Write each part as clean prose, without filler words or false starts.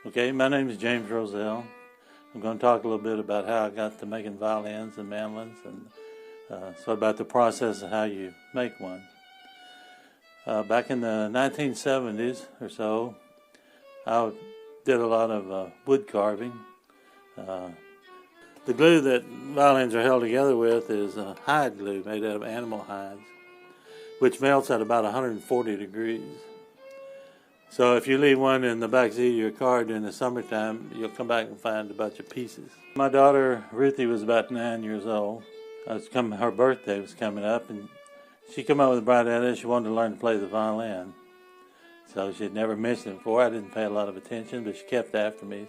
Okay, my name is James Roselle. I'm going to talk a little bit about how I got to making violins and mandolins, and so about the process of how you make one. Back in the 1970s or so, I did a lot of wood carving. The glue that violins are held together with is hide glue made out of animal hides, which melts at about 140 degrees. So if you leave one in the back seat of your car during the summertime, you'll come back and find a bunch of pieces. My daughter, Ruthie, was about 9 years old. Her birthday was coming up, and she came up with a bright idea. She wanted to learn to play the violin. So she had never mentioned it before. I didn't pay a lot of attention, but she kept after me.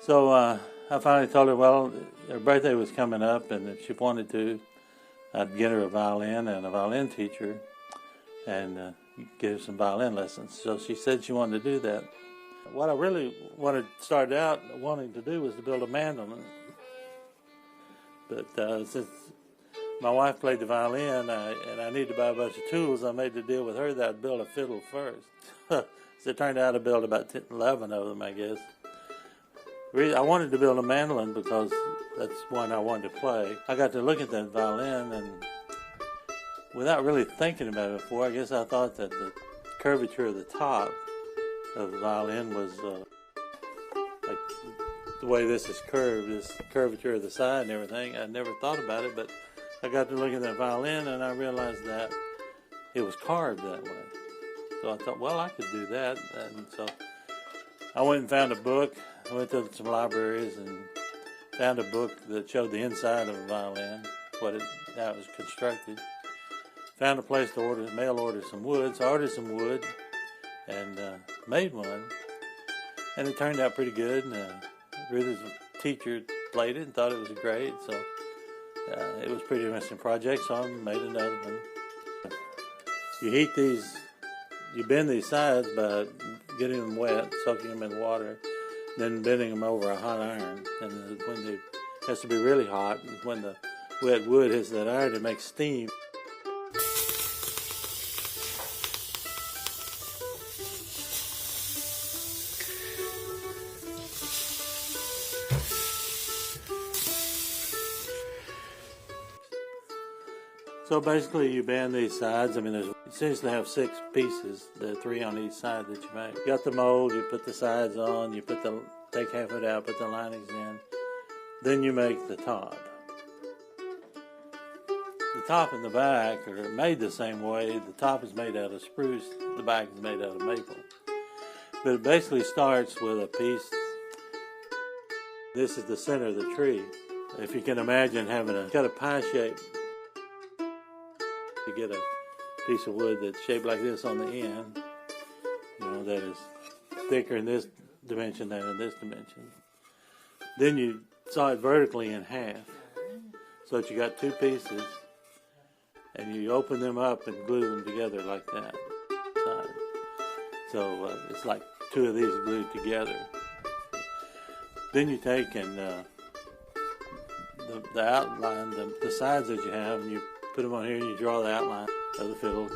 So I finally told her, well, her birthday was coming up, and if she wanted to, I'd get her a violin and a violin teacher, and give her some violin lessons. So she said she wanted to do that. What I really started out wanting to do was to build a mandolin. But since my wife played the violin and I needed to buy a bunch of tools, I made the deal with her that I'd build a fiddle first. So it turned out to build about 11 of them, I guess. I wanted to build a mandolin because that's one I wanted to play. I got to look at that violin, and without really thinking about it before, I guess I thought that the curvature of the top of the violin was like the way this is curved, this curvature of the side and everything. I never thought about it, but I got to look at that violin and I realized that it was carved that way. So I thought, well, I could do that. And so I went and found a book. I went to some libraries and found a book that showed the inside of a violin, how it was constructed. Found a place to mail order some wood, so I ordered some wood and made one, and it turned out pretty good. And Ruth's teacher played it and thought it was great, so it was a pretty interesting project, so I made another one. You bend these sides by getting them wet, soaking them in water, then bending them over a hot iron, and it has to be really hot, and when the wet wood hits that iron, it makes steam. So basically you bend these sides. I mean, it seems to have 6 pieces, the 3 on each side that you make. You got the mold, you put the sides on, take half of it out, put the linings in. Then you make the top. The top and the back are made the same way. The top is made out of spruce, the back is made out of maple. But it basically starts with a piece. This is the center of the tree. If you can imagine cut a pie shape, you get a piece of wood that's shaped like this on the end, that is thicker in this dimension than in this dimension. Then you saw it vertically in half, so that you got 2 pieces, and you open them up and glue them together like that. So it's like 2 of these glued together. Then you take and the outline, the sides that you have, and you put them on here and you draw the outline of the fiddle.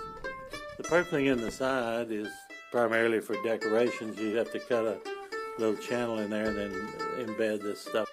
The purfling in the side is primarily for decorations. You have to cut a little channel in there and then embed this stuff.